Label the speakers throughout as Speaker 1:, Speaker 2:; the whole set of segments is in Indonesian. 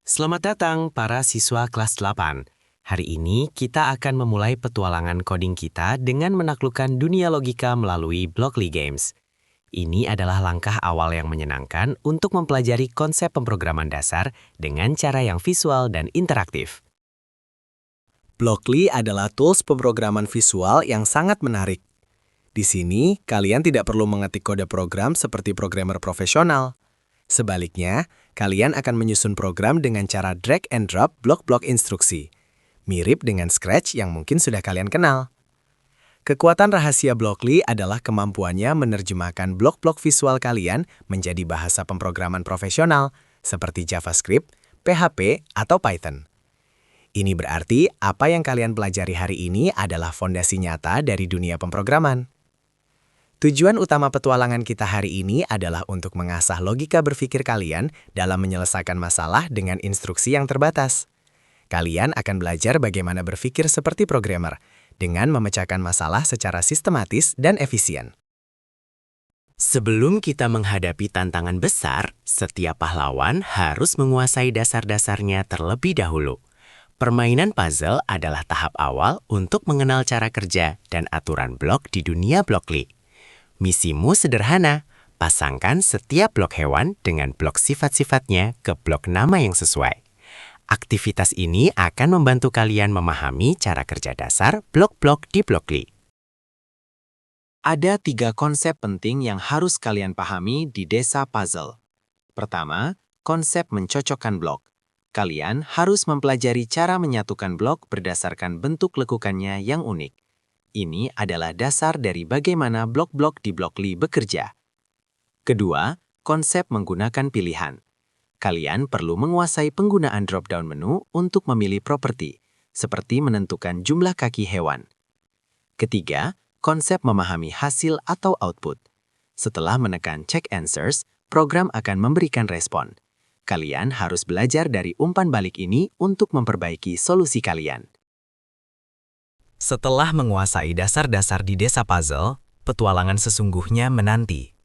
Speaker 1: Selamat datang para siswa kelas 8. Hari ini kita akan memulai petualangan coding kita dengan menaklukkan dunia logika melalui Blockly Games. Ini adalah langkah awal yang menyenangkan untuk mempelajari konsep pemrograman dasar dengan cara yang visual dan interaktif.
Speaker 2: Blockly adalah tools pemrograman visual yang sangat menarik. Di sini, kalian tidak perlu mengetik kode program seperti programmer profesional. Sebaliknya, kalian akan menyusun program dengan cara drag and drop blok-blok instruksi. Mirip dengan Scratch yang mungkin sudah kalian kenal. Kekuatan rahasia Blockly adalah kemampuannya menerjemahkan blok-blok visual kalian menjadi bahasa pemrograman profesional, seperti JavaScript, PHP, atau Python. Ini berarti apa yang kalian pelajari hari ini adalah fondasi nyata dari dunia pemrograman. Tujuan utama petualangan kita hari ini adalah untuk mengasah logika berpikir kalian dalam menyelesaikan masalah dengan instruksi yang terbatas. Kalian akan belajar bagaimana berpikir seperti programmer, dengan memecahkan masalah secara sistematis dan efisien.
Speaker 1: Sebelum kita menghadapi tantangan besar, setiap pahlawan harus menguasai dasar-dasarnya terlebih dahulu. Permainan puzzle adalah tahap awal untuk mengenal cara kerja dan aturan blok di dunia Blockly. Misimu sederhana, pasangkan setiap blok hewan dengan blok sifat-sifatnya ke blok nama yang sesuai. Aktivitas ini akan membantu kalian memahami cara kerja dasar blok-blok di Blockly.
Speaker 3: Ada 3 konsep penting yang harus kalian pahami di desa puzzle. Pertama, konsep mencocokkan blok. Kalian harus mempelajari cara menyatukan blok berdasarkan bentuk lekukannya yang unik. Ini adalah dasar dari bagaimana blok-blok di Blockly bekerja. Kedua, konsep menggunakan pilihan. Kalian perlu menguasai penggunaan drop-down menu untuk memilih properti, seperti menentukan jumlah kaki hewan. Ketiga, konsep memahami hasil atau output. Setelah menekan check answers, program akan memberikan respon. Kalian harus belajar dari umpan balik ini untuk memperbaiki solusi kalian.
Speaker 4: Setelah menguasai dasar-dasar di desa puzzle, petualangan sesungguhnya menanti.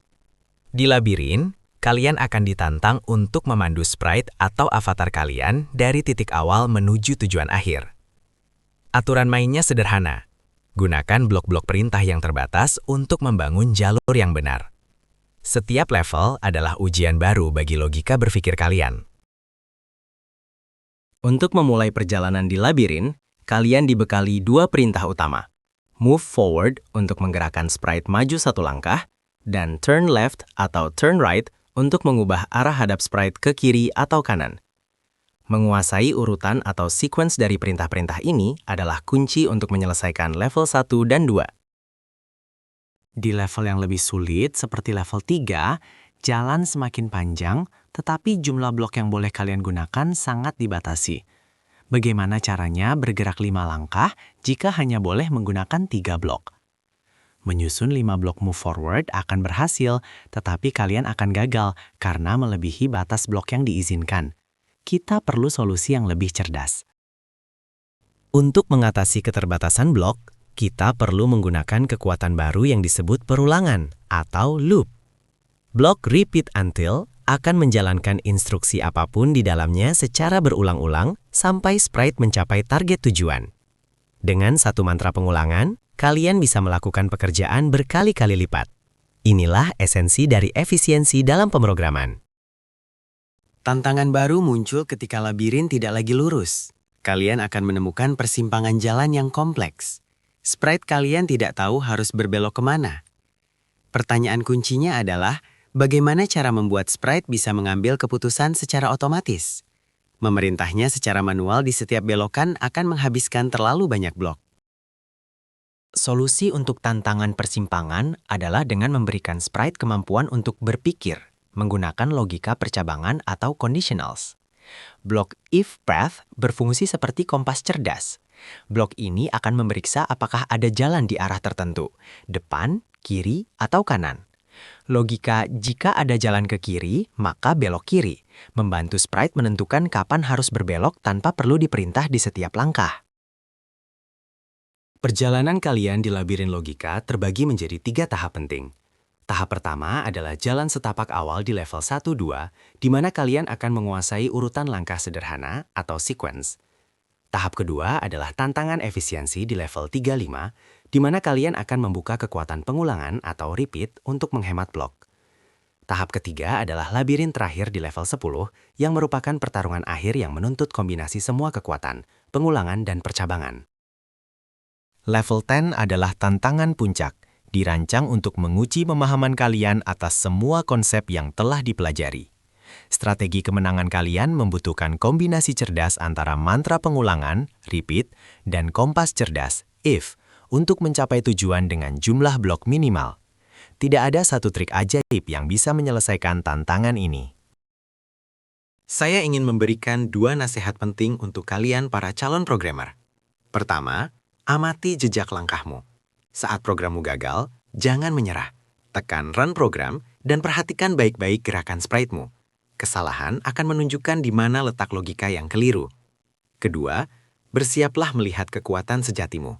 Speaker 4: Di labirin, kalian akan ditantang untuk memandu sprite atau avatar kalian dari titik awal menuju tujuan akhir. Aturan mainnya sederhana. Gunakan blok-blok perintah yang terbatas untuk membangun jalur yang benar. Setiap level adalah ujian baru bagi logika berpikir kalian.
Speaker 2: Untuk memulai perjalanan di labirin, kalian dibekali 2 perintah utama. Move forward untuk menggerakkan sprite maju 1 langkah, dan turn left atau turn right untuk mengubah arah hadap sprite ke kiri atau kanan. Menguasai urutan atau sequence dari perintah-perintah ini adalah kunci untuk menyelesaikan level 1 dan 2.
Speaker 3: Di level yang lebih sulit, seperti level 3, jalan semakin panjang, tetapi jumlah blok yang boleh kalian gunakan sangat dibatasi. Bagaimana caranya bergerak 5 langkah jika hanya boleh menggunakan 3 blok? Menyusun 5 blok move forward akan berhasil, tetapi kalian akan gagal karena melebihi batas blok yang diizinkan. Kita perlu solusi yang lebih cerdas.
Speaker 4: Untuk mengatasi keterbatasan blok, kita perlu menggunakan kekuatan baru yang disebut perulangan atau loop. Blok repeat until akan menjalankan instruksi apapun di dalamnya secara berulang-ulang sampai sprite mencapai target tujuan. Dengan 1 mantra pengulangan, kalian bisa melakukan pekerjaan berkali-kali lipat. Inilah esensi dari efisiensi dalam pemrograman.
Speaker 1: Tantangan baru muncul ketika labirin tidak lagi lurus. Kalian akan menemukan persimpangan jalan yang kompleks. Sprite kalian tidak tahu harus berbelok kemana. Pertanyaan kuncinya adalah, bagaimana cara membuat sprite bisa mengambil keputusan secara otomatis? Memerintahnya secara manual di setiap belokan akan menghabiskan terlalu banyak blok.
Speaker 3: Solusi untuk tantangan persimpangan adalah dengan memberikan sprite kemampuan untuk berpikir, menggunakan logika percabangan atau conditionals. Blok if path berfungsi seperti kompas cerdas. Blok ini akan memeriksa apakah ada jalan di arah tertentu, depan, kiri, atau kanan. Logika jika ada jalan ke kiri, maka belok kiri, membantu sprite menentukan kapan harus berbelok tanpa perlu diperintah di setiap langkah.
Speaker 1: Perjalanan kalian di labirin logika terbagi menjadi 3 tahap penting.
Speaker 3: Tahap pertama adalah jalan setapak awal di level 1-2, di mana kalian akan menguasai urutan langkah sederhana atau sequence. Tahap kedua adalah tantangan efisiensi di level 3-5, di mana kalian akan membuka kekuatan pengulangan atau repeat untuk menghemat blok. Tahap ketiga adalah labirin terakhir di level 10, yang merupakan pertarungan akhir yang menuntut kombinasi semua kekuatan, pengulangan, dan percabangan.
Speaker 4: Level 10 adalah tantangan puncak, dirancang untuk menguji pemahaman kalian atas semua konsep yang telah dipelajari. Strategi kemenangan kalian membutuhkan kombinasi cerdas antara mantra pengulangan, repeat, dan kompas cerdas, if, untuk mencapai tujuan dengan jumlah blok minimal. Tidak ada satu trik ajaib yang bisa menyelesaikan tantangan ini.
Speaker 3: Saya ingin memberikan 2 nasihat penting untuk kalian para calon programmer. Pertama, amati jejak langkahmu. Saat programmu gagal, jangan menyerah. Tekan run program dan perhatikan baik-baik gerakan sprite-mu. Kesalahan akan menunjukkan di mana letak logika yang keliru. Kedua, bersiaplah melihat kekuatan sejatimu.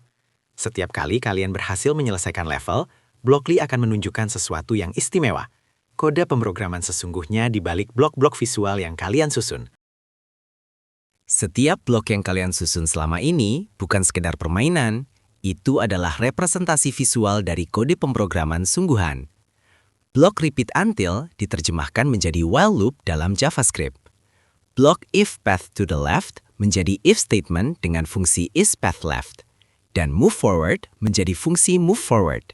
Speaker 3: Setiap kali kalian berhasil menyelesaikan level, Blockly akan menunjukkan sesuatu yang istimewa. Kode pemrograman sesungguhnya di balik blok-blok visual yang kalian susun.
Speaker 4: Setiap blok yang kalian susun selama ini bukan sekedar permainan, itu adalah representasi visual dari kode pemrograman sungguhan. Blok repeat until diterjemahkan menjadi while loop dalam JavaScript. Blok if path to the left menjadi if statement dengan fungsi isPathLeft. Dan move forward menjadi fungsi move forward.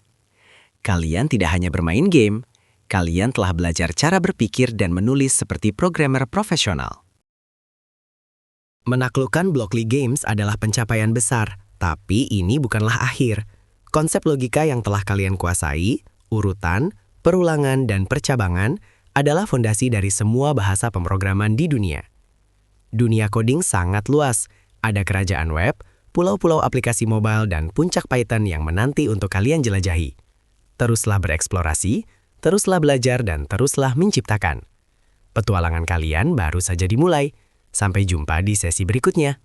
Speaker 4: Kalian tidak hanya bermain game, kalian telah belajar cara berpikir dan menulis seperti programmer profesional. Menaklukkan Blockly Games adalah pencapaian besar, tapi ini bukanlah akhir. Konsep logika yang telah kalian kuasai, urutan, perulangan, dan percabangan adalah fondasi dari semua bahasa pemrograman di dunia. Dunia coding sangat luas, ada kerajaan web, pulau-pulau aplikasi mobile, dan puncak Python yang menanti untuk kalian jelajahi. Teruslah bereksplorasi, teruslah belajar, dan teruslah menciptakan. Petualangan kalian baru saja dimulai. Sampai jumpa di sesi berikutnya.